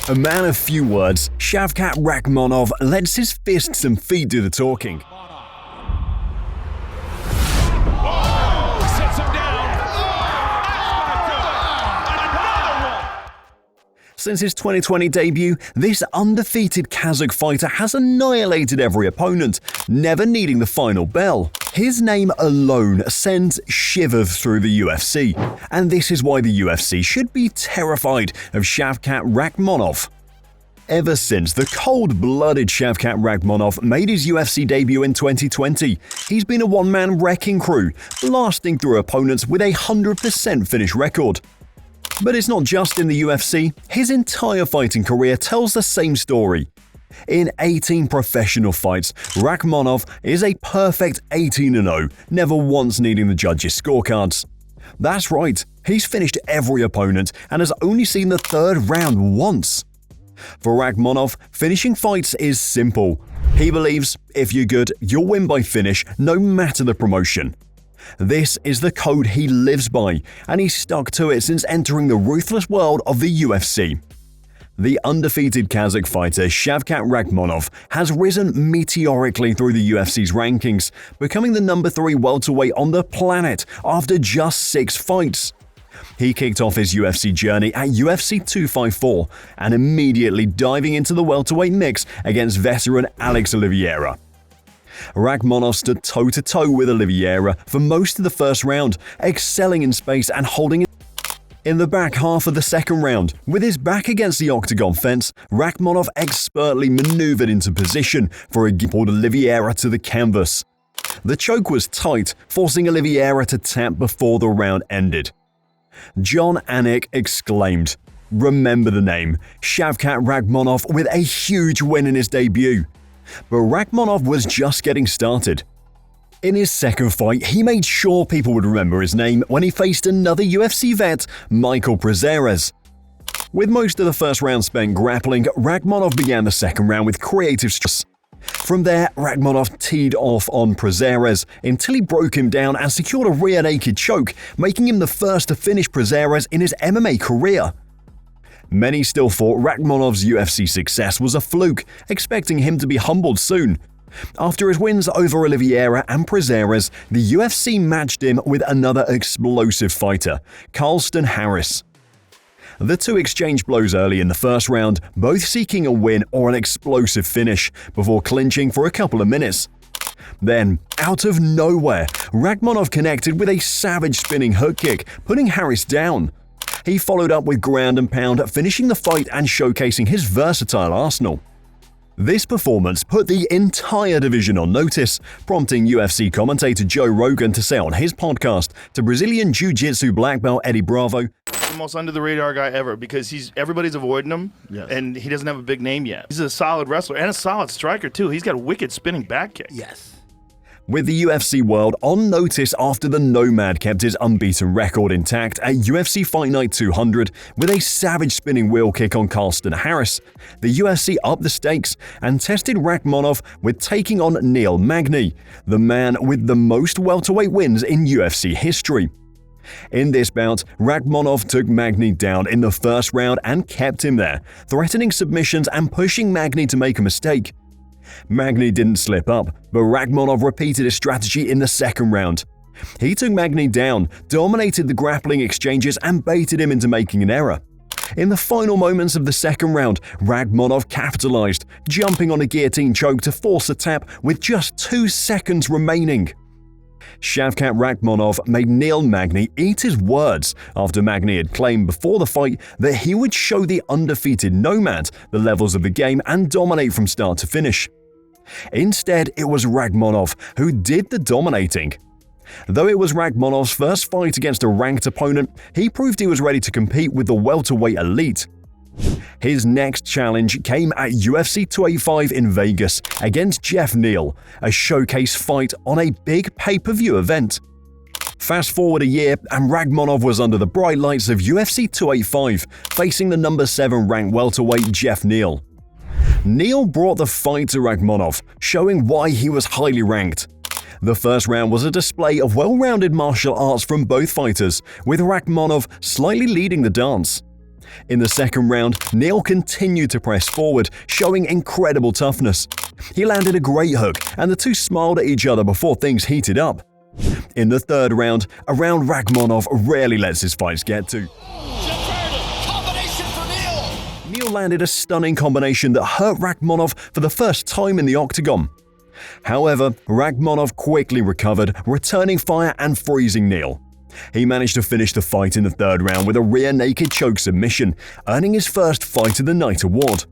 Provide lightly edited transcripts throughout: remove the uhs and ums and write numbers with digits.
A man of few words, Shavkat Rakhmonov lets his fists and feet do the talking. Since his 2020 debut, this undefeated Kazakh fighter has annihilated every opponent, never needing the final bell. His name alone sends shivers through the UFC, and this is why the UFC should be terrified of Shavkat Rakhmonov. Ever since the cold-blooded Shavkat Rakhmonov made his UFC debut in 2020, he's been a one-man wrecking crew, blasting through opponents with a 100% finish record. But it's not just in the UFC, his entire fighting career tells the same story. In 18 professional fights, Rakhmonov is a perfect 18-0, never once needing the judges' scorecards. That's right, he's finished every opponent and has only seen the third round once. For Rakhmonov, finishing fights is simple. He believes, if you're good, you'll win by finish, no matter the promotion. This is the code he lives by, and he's stuck to it since entering the ruthless world of the UFC. The undefeated Kazakh fighter Shavkat Rakhmonov has risen meteorically through the UFC's rankings, becoming the number 3 welterweight on the planet after just 6 fights. He kicked off his UFC journey at UFC 254 and immediately diving into the welterweight mix against veteran Alex Oliveira. Rakhmonov stood toe-to-toe with Oliveira for most of the first round, excelling in space and holding it. In the back half of the second round, with his back against the octagon fence, Rakhmonov expertly maneuvered into position for a pulled Oliveira to the canvas. The choke was tight, forcing Oliveira to tap before the round ended. John Anik exclaimed, "Remember the name, Shavkat Rakhmonov with a huge win in his debut." But Rakhmonov was just getting started. In his second fight, he made sure people would remember his name when he faced another UFC vet, Michael Prazeres. With most of the first round spent grappling, Rakhmonov began the second round with creative stress. From there, Rakhmonov teed off on Prazeres until he broke him down and secured a rear naked choke, making him the first to finish Prazeres in his MMA career. Many still thought Rakhmonov's UFC success was a fluke, expecting him to be humbled soon. After his wins over Oliveira and Prazeres, the UFC matched him with another explosive fighter, Carlston Harris. The two exchanged blows early in the first round, both seeking a win or an explosive finish, before clinching for a couple of minutes. Then, out of nowhere, Rakhmonov connected with a savage spinning hook kick, putting Harris down. He followed up with ground and pound, finishing the fight and showcasing his versatile arsenal. This performance put the entire division on notice, prompting UFC commentator Joe Rogan to say on his podcast to Brazilian Jiu-Jitsu black belt Eddie Bravo, "The most under-the-radar guy ever because everybody's avoiding him, and he doesn't have a big name yet. He's a solid wrestler and a solid striker too. He's got a wicked spinning back kick." Yes. With the UFC world on notice after the Nomad kept his unbeaten record intact at UFC Fight Night 200 with a savage spinning wheel kick on Carlston Harris, the UFC upped the stakes and tested Rakhmonov with taking on Neil Magny, the man with the most welterweight wins in UFC history. In this bout, Rakhmonov took Magny down in the first round and kept him there, threatening submissions and pushing Magny to make a mistake. Magny didn't slip up, but Rakhmonov repeated his strategy in the second round. He took Magny down, dominated the grappling exchanges and baited him into making an error. In the final moments of the second round, Rakhmonov capitalized, jumping on a guillotine choke to force a tap with just 2 seconds remaining. Shavkat Rakhmonov made Neil Magny eat his words after Magny had claimed before the fight that he would show the undefeated Nomad the levels of the game and dominate from start to finish. Instead, it was Rakhmonov who did the dominating. Though it was Rakhmonov's first fight against a ranked opponent, he proved he was ready to compete with the welterweight elite. His next challenge came at UFC 285 in Vegas against Jeff Neal, a showcase fight on a big pay-per-view event. Fast forward a year and Rakhmonov was under the bright lights of UFC 285, facing the number 7 ranked welterweight Jeff Neal. Neal brought the fight to Rakhmonov, showing why he was highly ranked. The first round was a display of well-rounded martial arts from both fighters, with Rakhmonov slightly leading the dance. In the second round, Neal continued to press forward, showing incredible toughness. He landed a great hook, and the two smiled at each other before things heated up. In the third round, a round Rakhmonov rarely lets his fights get to. Neal landed a stunning combination that hurt Rakhmonov for the first time in the octagon. However, Rakhmonov quickly recovered, returning fire and freezing Neal. He managed to finish the fight in the third round with a rear naked choke submission, earning his first Fight of the Night award.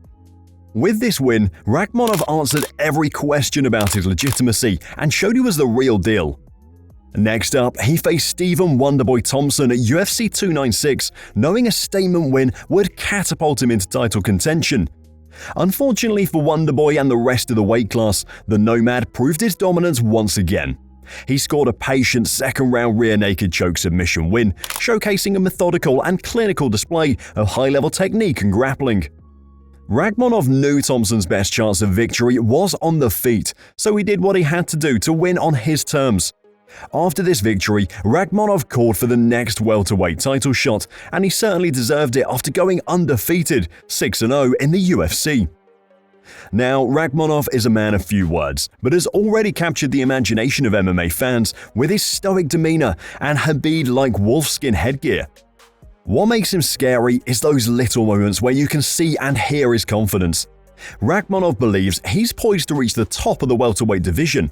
With this win, Rakhmonov answered every question about his legitimacy and showed he was the real deal. Next up, he faced Stephen Wonderboy Thompson at UFC 296, knowing a statement win would catapult him into title contention. Unfortunately for Wonderboy and the rest of the weight class, the Nomad proved his dominance once again. He scored a patient second-round rear naked choke submission win, showcasing a methodical and clinical display of high-level technique and grappling. Rakhmonov knew Thompson's best chance of victory was on the feet, so he did what he had to do to win on his terms. After this victory, Rakhmonov called for the next welterweight title shot, and he certainly deserved it after going undefeated 6-0 in the UFC. Now, Rakhmonov is a man of few words, but has already captured the imagination of MMA fans with his stoic demeanor and Habib-like wolfskin headgear. What makes him scary is those little moments where you can see and hear his confidence. Rakhmonov believes he's poised to reach the top of the welterweight division.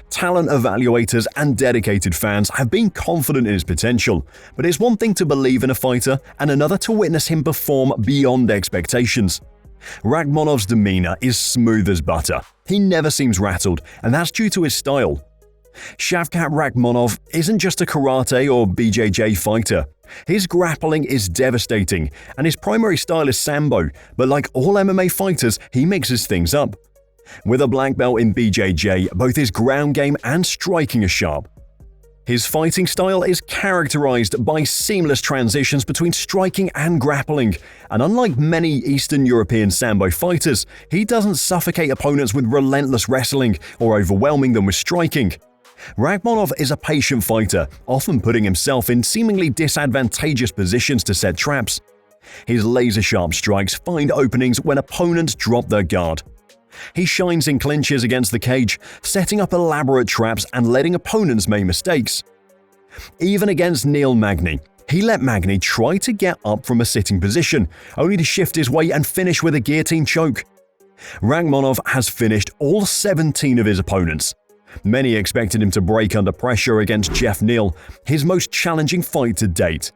Talent evaluators and dedicated fans have been confident in his potential, but it's one thing to believe in a fighter and another to witness him perform beyond expectations. Rakhmonov's demeanor is smooth as butter. He never seems rattled, and that's due to his style. Shavkat Rakhmonov isn't just a karate or BJJ fighter. His grappling is devastating, and his primary style is sambo, but like all MMA fighters, he mixes things up. With a black belt in BJJ, both his ground game and striking are sharp. His fighting style is characterized by seamless transitions between striking and grappling, and unlike many Eastern European sambo fighters, he doesn't suffocate opponents with relentless wrestling or overwhelming them with striking. Rakhmonov is a patient fighter, often putting himself in seemingly disadvantageous positions to set traps. His laser-sharp strikes find openings when opponents drop their guard. He shines in clinches against the cage, setting up elaborate traps and letting opponents make mistakes. Even against Neil Magny, he let Magny try to get up from a sitting position, only to shift his weight and finish with a guillotine choke. Rakhmonov has finished all 17 of his opponents. Many expected him to break under pressure against Jeff Neal, his most challenging fight to date.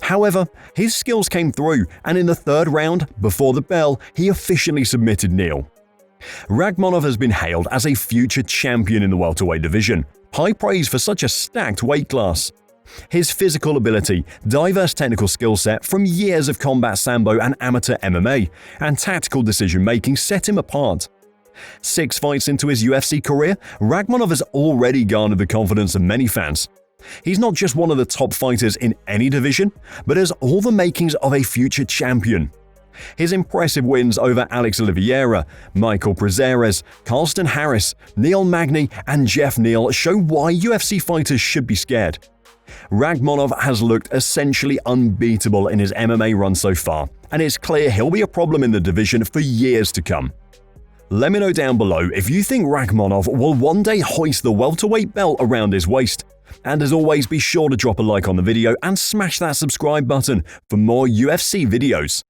However, his skills came through, and in the third round, before the bell, he officially submitted Neal. Rakhmonov has been hailed as a future champion in the welterweight division. High praise for such a stacked weight class. His physical ability, diverse technical skill set from years of combat sambo and amateur MMA, and tactical decision-making set him apart. 6 fights into his UFC career, Rakhmonov has already garnered the confidence of many fans. He's not just one of the top fighters in any division, but has all the makings of a future champion. His impressive wins over Alex Oliveira, Michael Prazeres, Carlston Harris, Neil Magny, and Jeff Neal show why UFC fighters should be scared. Rakhmonov has looked essentially unbeatable in his MMA run so far, and it's clear he'll be a problem in the division for years to come. Let me know down below if you think Rakhmonov will one day hoist the welterweight belt around his waist. And as always, be sure to drop a like on the video and smash that subscribe button for more UFC videos.